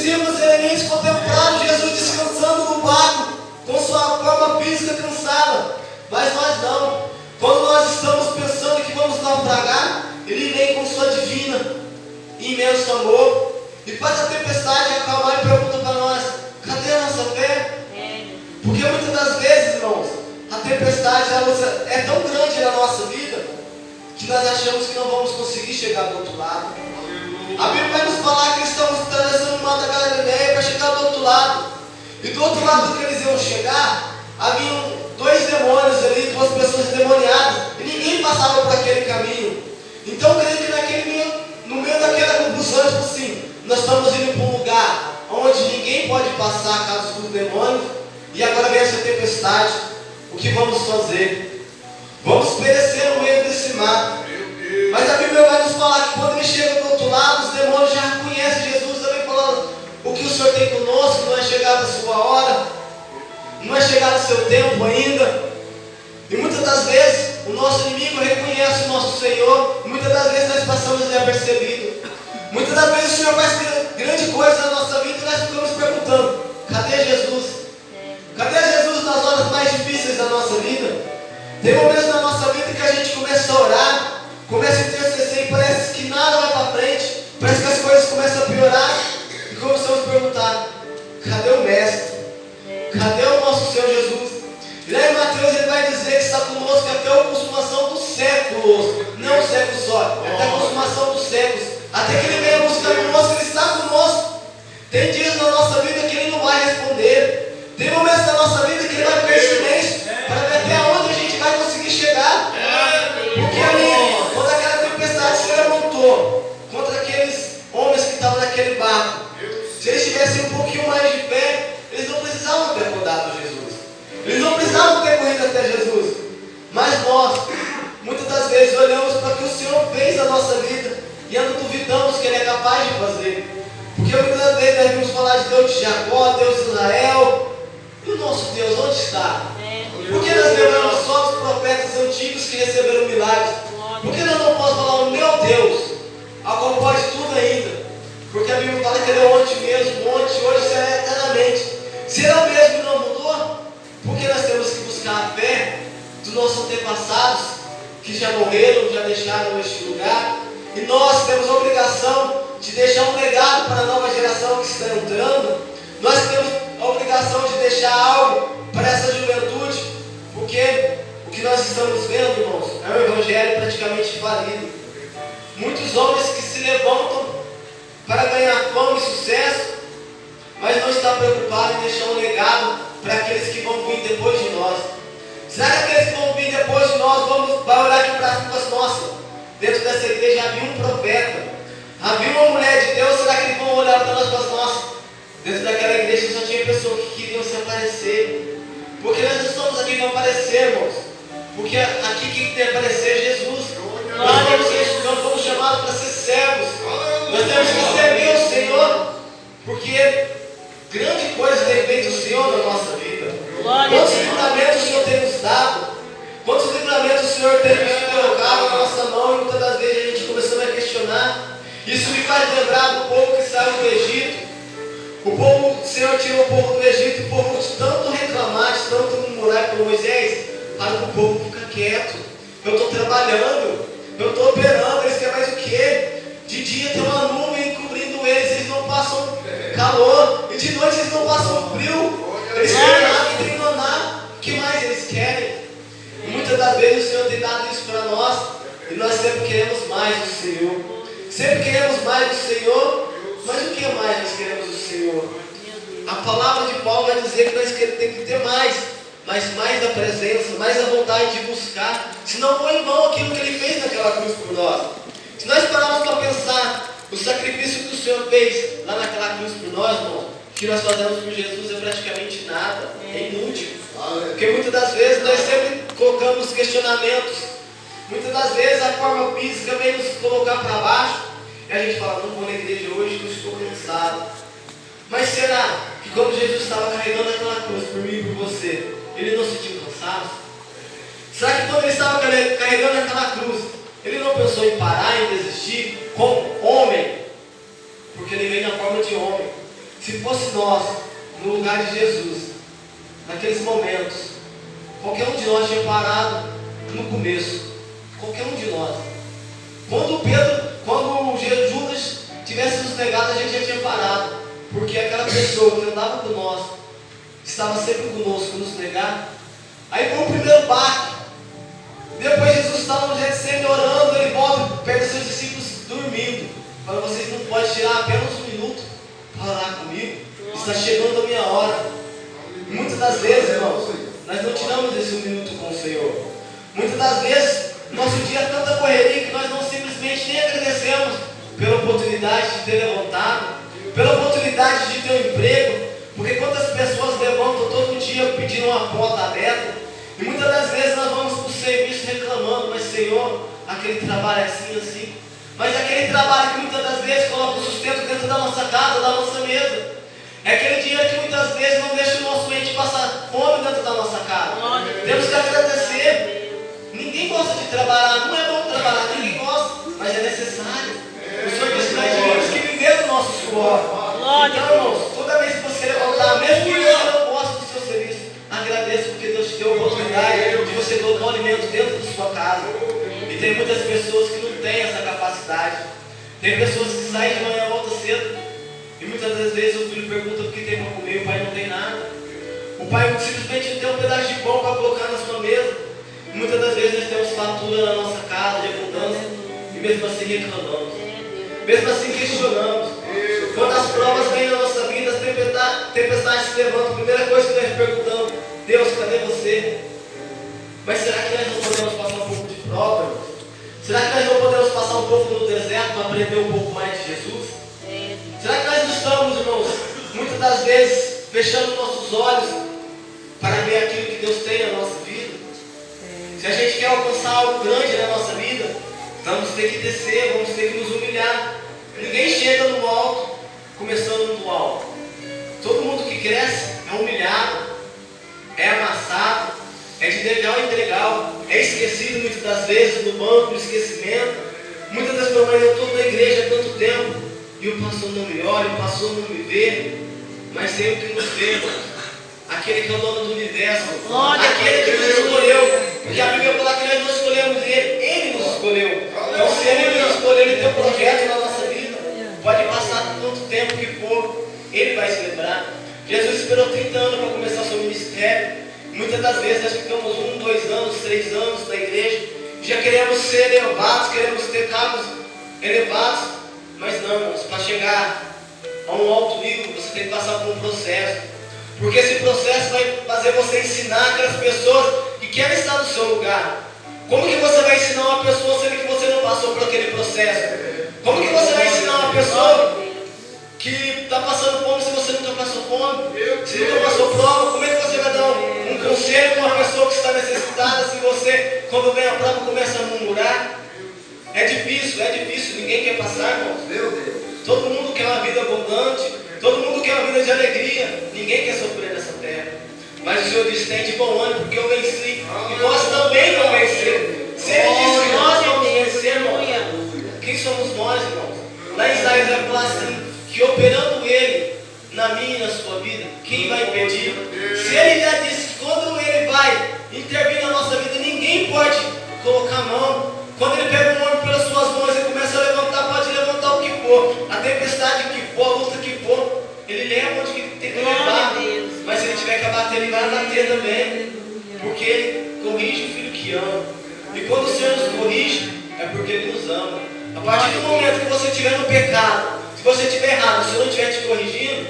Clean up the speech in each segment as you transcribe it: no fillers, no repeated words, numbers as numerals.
discípulos helenistas contemplaram Jesus descansando no barco, com sua forma física cansada. Mas nós não. Quando nós estamos pensando que vamos naufragar, Ele vem com sua divina e imenso amor e faz a tempestade acalmar e pergunta para nós: cadê a nossa fé? Porque muitas das vezes, irmãos, a tempestade é tão grande na nossa vida que nós achamos que não vamos conseguir chegar do outro lado. A Bíblia vai nos falar que estamos atravessando o mar da Galileia para chegar do outro lado. E do outro lado que eles iam chegar, haviam 2 demônios ali, 2 pessoas endemoniadas, e ninguém passava por aquele caminho. Então eu creio que no meio daquela confusão, tipo assim, nós estamos indo para um lugar onde ninguém pode passar a casa dos demônios, e agora vem essa tempestade. O que vamos fazer? Vamos perecer no meio desse mar. Mas a Bíblia vai nos falar que quando ele chega do outro lado, os demônios já reconhecem Jesus também, falando: o que o Senhor tem conosco, não é chegada a sua hora, não é chegado o seu tempo ainda. E muitas das vezes o nosso inimigo reconhece o nosso Senhor, e muitas das vezes nós passamos desapercebido. Muitas das vezes o Senhor faz grande coisa na nossa vida e nós ficamos perguntando: cadê Jesus? Cadê Jesus nas horas mais difíceis da nossa vida? Tem momentos na nossa vida que a gente começa a orar, começa a interceder e parece que nada vai para frente, parece que as coisas começam a piorar, e começamos a perguntar: cadê o Mestre? Cadê o nosso Senhor Jesus? E lá em Mateus ele vai dizer que está conosco até a consumação dos séculos, não um século só, até a consumação dos séculos, até que Ele venha buscar conosco. Ele está conosco. Tem dias na nossa vida que Ele não vai responder, tem momentos na nossa vida que Ele vai ficar em silêncio, para ver até onde a gente vai conseguir chegar. Porque ali, quando aquela tempestade se levantou contra aqueles homens que estavam naquele barco, se eles tivessem um pouquinho mais de fé, eles não precisavam ter acordado Jesus, eles não precisavam ter corrido até Jesus. Mas nós, muitas das vezes, olhamos para o que o Senhor fez na nossa vida e ainda duvidamos que Ele é capaz de fazer. Porque muitas das vezes nós vimos falar de Deus de Jacó, Deus de Israel, e o nosso Deus onde está? Porque nós lembramos só dos profetas antigos que receberam milagres? Porque nós não podemos falar o meu Deus, ao qual pode tudo ainda? Porque a Bíblia fala que Ele é ontem mesmo, ontem, hoje, será eternamente. Se Ele é o mesmo e não mudou, porque nós temos que buscar a fé dos nossos antepassados, que já morreram, já deixaram este lugar, e nós temos a obrigação de deixar um legado para a nova geração que está entrando. Nós temos a obrigação de deixar algo para essa juventude, porque o que nós estamos vendo, irmãos, é um evangelho praticamente falido. Muitos homens que se levantam para ganhar fama e sucesso, mas não está preocupado em deixar um legado para aqueles que vão vir depois de nós. Será que aqueles que vão vir depois de nós vai olhar aqui para as ruas nossas? Dentro dessa igreja havia um profeta, havia uma mulher de Deus. Será que eles vão olhar para nós com as nossas? Dentro daquela igreja só tinha pessoas que queriam se aparecer. Porque nós não estamos aqui para aparecer, irmãos. Porque aqui quem tem que aparecer é Jesus. Nós fomos chamados para ser servos. Nós temos que servir ao Senhor, porque grande coisa tem feito o Senhor na nossa vida. Quantos livramentos o Senhor tem nos dado? Quantos livramentos o Senhor tem nos colocado na nossa mão? E muitas das vezes a gente começou a questionar. Isso me faz lembrar do povo que saiu do Egito. O Senhor tirou o povo do Egito, e o povo de tanto reclamar, de tanto murmurar com Moisés, para o povo ficar quieto. Eu estou trabalhando, eu estou operando. Eles querem mais o quê? De dia tem uma nuvem cobrindo eles, eles não passam calor, e de noite eles não passam frio. Eles querem nada e tem maná. O que mais eles querem? E muitas das vezes o Senhor tem dado isso para nós, e nós sempre queremos mais do Senhor. Sempre queremos mais do Senhor, mas o que mais nós queremos do Senhor? A palavra de Paulo vai dizer que nós temos que ter mais, mas mais da presença, mais a vontade de buscar. Senão foi em vão aquilo que Ele fez naquela cruz por nós. Se nós pararmos para pensar o sacrifício que o Senhor fez lá naquela cruz por nós, irmão, o que nós fazemos por Jesus é praticamente nada, é inútil. Porque muitas das vezes nós sempre colocamos questionamentos. Muitas das vezes a forma física vem nos colocar para baixo, e a gente fala: não vou na igreja hoje que eu estou cansado. Mas será que quando Jesus estava carregando aquela cruz por mim e por você, Ele não sentiu cansado? Será que quando Ele estava carregando aquela cruz, Ele não pensou em parar, em desistir como homem? Porque Ele veio na forma de homem. Se fosse nós, no lugar de Jesus, naqueles momentos, qualquer um de nós tinha parado no começo. Qualquer um de nós. Quando Judas tivesse nos negado, a gente já tinha parado. Porque aquela pessoa que andava com nós, estava sempre conosco, nos negar. Aí foi o primeiro baque. Depois Jesus estava no Getsemane orando, ele volta e pega seus discípulos dormindo. Fala, vocês não podem tirar apenas um minuto para orar comigo. Está chegando a minha hora. Muitas das vezes, irmãos, nós não tiramos esse um minuto com o Senhor. Muitas das vezes, nosso dia é tanta correria que nós não simplesmente nem agradecemos pela oportunidade de ter levantado, pela oportunidade de ter um emprego. Porque quantas pessoas levantam todo dia pedindo uma porta aberta, e muitas das vezes nós vamos para o serviço reclamando, mas Senhor, aquele trabalho é assim, assim. Mas aquele trabalho que muitas das vezes coloca o sustento dentro da nossa casa, da nossa mesa. É aquele dinheiro que muitas vezes não deixa o nosso ente passar fome dentro da nossa casa. Temos que agradecer. Ninguém gosta de trabalhar, não é bom trabalhar, ninguém gosta, mas é necessário. O Senhor disse que nós temos que viver do nosso suor. Então, irmãos, toda vez que você levantar, mesmo que você não goste do seu serviço, agradeça porque Deus te deu a oportunidade de você colocar o alimento dentro da sua casa. E tem muitas pessoas que não têm essa capacidade. Tem pessoas que saem de manhã e voltam cedo. E muitas das vezes o filho pergunta o que tem para comer, o pai não tem nada. O pai simplesmente não tem um pedaço de pão para colocar na sua mesa. E muitas das vezes nós temos fartura na nossa casa de abundância. E mesmo assim reclamamos. Mesmo assim questionamos. Quando as provas vêm na nossa vida, as tempestades se levantam, a primeira coisa que nós perguntamos: Deus, cadê você? Mas será que nós não podemos passar um pouco de prova, irmãos? Será que nós não podemos passar um pouco no deserto para aprender um pouco mais de Jesus? Será que nós não estamos, irmãos, muitas das vezes fechando nossos olhos para ver aquilo que Deus tem na nossa vida? Se a gente quer alcançar algo grande na nossa vida, vamos ter que descer, vamos ter que nos humilhar. Ninguém chega no alto começando no alto. Todo mundo que cresce é humilhado, é amassado, é de degrau em degrau, é esquecido muitas das vezes no banco, no esquecimento. Muitas das vezes eu estou na igreja há tanto tempo e o pastor não me olha, o pastor não me vê, mas tem o que nos vê, aquele que é o dono do universo, aquele que nos escolheu, porque a Bíblia fala que nós não escolhemos ele nos escolheu. Então se ele nos escolheu, ele tem um projeto na nossa vida, pode passar tanto tempo que for, ele vai se lembrar. Jesus esperou 30 anos para começar o seu ministério. Muitas das vezes nós ficamos 1, 2 anos, 3 anos na igreja, já queremos ser elevados, queremos ter cargos elevados, mas não, irmãos, para chegar a um alto nível você tem que passar por um processo, porque esse processo vai fazer você ensinar aquelas pessoas que querem estar no seu lugar. Como que você vai ensinar uma pessoa sendo que você não passou por aquele processo? Como que você vai ensinar uma pessoa que está passando fome se você nunca passou fome? Se nunca passou prova, como é que você vai dar um conselho para uma pessoa que está necessitada se você, quando vem a prova, começa a murmurar? É difícil, ninguém quer passar, irmãos. Meu Deus. Todo mundo quer uma vida abundante, todo mundo quer uma vida de alegria, ninguém quer sofrer nessa terra. Mas o Senhor disse: tem de bom ânimo, porque eu venci, e nós também vamos vencer. Se Ele disse que nós vamos vencer, irmãos, quem somos nós, irmãos? Lá em Isaías vai falar assim, que operando Ele na minha e na sua vida, quem vai impedir? Se Ele já disse que quando Ele vai intervir na nossa vida, ninguém pode colocar a mão. Quando Ele pega um homem pelas suas mãos e começa a levantar, pode levantar o que for, a tempestade que for, a luta que for, Ele leva onde tem que levar. Mas se Ele tiver que abater, Ele vai abater também, porque Ele corrige o filho que ama. E quando o Senhor nos corrige, é porque Ele nos ama. A partir do momento que você estiver no pecado, se você estiver errado, se o Senhor não estiver te corrigindo,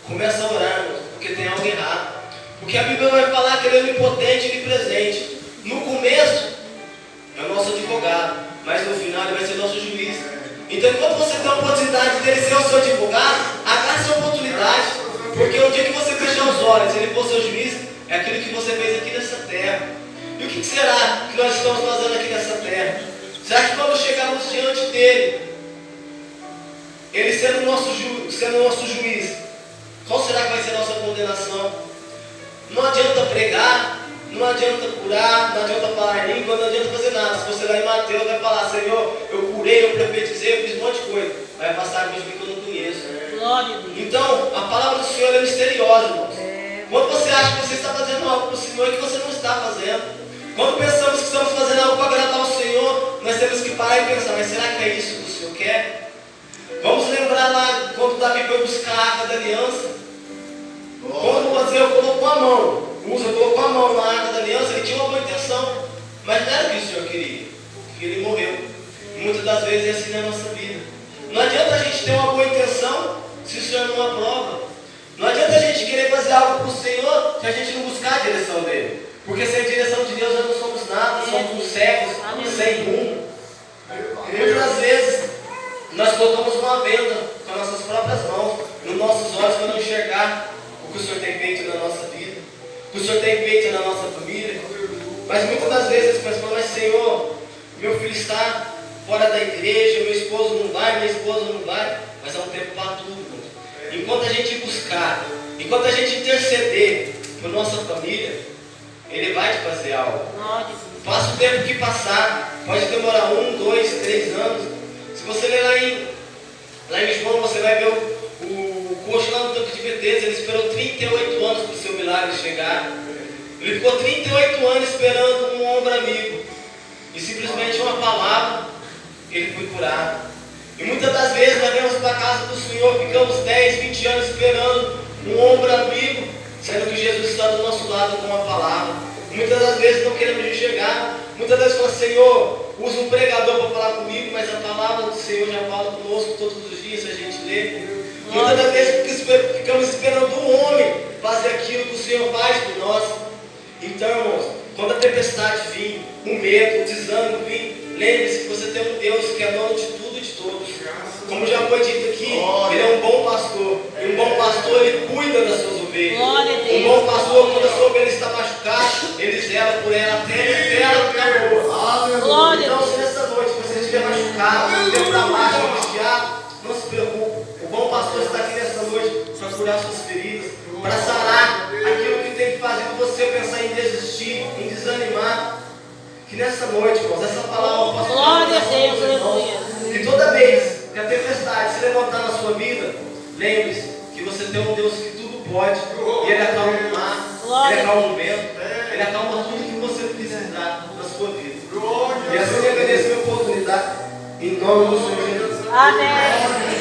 começa a orar, irmãos, porque tem algo errado. Porque a Bíblia vai falar que Ele é onipotente e onipresente. No começo é o nosso advogado, mas no final Ele vai ser nosso juiz. Então, enquanto você tem a oportunidade dele ser o seu advogado, agarre essa oportunidade, porque o dia que você fechar os olhos, Ele for seu juiz, é aquilo que você fez aqui nessa terra. E o que será que nós estamos fazendo aqui nessa terra? Será que quando chegarmos diante dele, Ele sendo o nosso juiz, qual será que vai ser a nossa condenação? Não adianta pregar, não adianta curar, não adianta falar língua, não adianta fazer nada. Se você lá em Mateus vai falar: Senhor, eu curei, eu profetizei, eu fiz um monte de coisa, vai passar a mim que eu não conheço. Glória a Deus. Então, a Senhor é misteriosa, irmãos. Quando você acha que você está fazendo algo para o Senhor que você não está fazendo. Quando pensamos que estamos fazendo algo para agradar ao Senhor, nós temos que parar e pensar, mas será que é isso que o Senhor quer? Vamos lembrar lá quando Davi foi buscar a Arca da Aliança. Quando Moisés colocou a mão, Uza colocou a mão na Arca da Aliança, ele tinha uma boa intenção, mas não era o que o Senhor queria, porque ele morreu. E muitas das vezes é assim na nossa vida. Não adianta a gente ter uma boa intenção se o Senhor não aprova. Não adianta a gente querer fazer algo para o Senhor se a gente não buscar a direção dele. Porque sem a direção de Deus nós não somos nada, somos cegos, sem rumo. E muitas das vezes nós colocamos uma venda com as nossas próprias mãos, nos nossos olhos, para não enxergar o que o Senhor tem feito na nossa vida, o que o Senhor tem feito na nossa família. Mas muitas das vezes pensamos, mas Senhor, meu filho está fora da igreja, meu esposo não vai, minha esposa não vai. Mas é um tempo para tudo. Enquanto a gente buscar, enquanto a gente interceder por nossa família, Ele vai te fazer algo. Passa o tempo que passar, pode demorar 1, 2, 3 anos. Se você ler lá em João, você vai ver o coxo lá no tanque de Betesda. Ele esperou 38 anos para o seu milagre chegar. Ele ficou 38 anos esperando um ombro amigo. E simplesmente uma palavra, ele foi curado. E muitas das vezes nós vamos para a casa do Senhor, ficamos 10, 20 anos esperando um ombro amigo, sendo que Jesus está do nosso lado com uma palavra. Muitas das vezes não queremos enxergar. Muitas vezes falamos, Senhor, usa um pregador para falar comigo, mas a palavra do Senhor já fala conosco todos os dias se a gente lê. Muitas das vezes ficamos esperando o homem fazer aquilo que o Senhor faz por nós. Então, irmãos, quando a tempestade vir, o medo, o desânimo vir, lembre-se que você tem um Deus que é dono de tudo e de todos. Como já foi dito aqui, Ele é um bom pastor. E um bom pastor, ele cuida das suas ovelhas. Um bom pastor, quando a sua ovelha está machucada, ele zela por ela até ela ficar boa. Então, se nessa noite você estiver machucado, estiver para baixo, angustiado, não se preocupe. O bom pastor está aqui nessa noite para curar suas feridas, para sarar aquilo que tem fazido você pensar em desistir, em desanimar. Que nessa noite, irmãos, essa palavra possa glória a Deus, aleluia. E toda vez que a tempestade se levantar na sua vida, lembre-se que você tem um Deus que tudo pode. E Ele acalma o mar, Ele acalma o vento, Ele acalma tudo que você precisar na sua vida. E assim eu agradeço a minha oportunidade. Em nome do Senhor Jesus. Amém.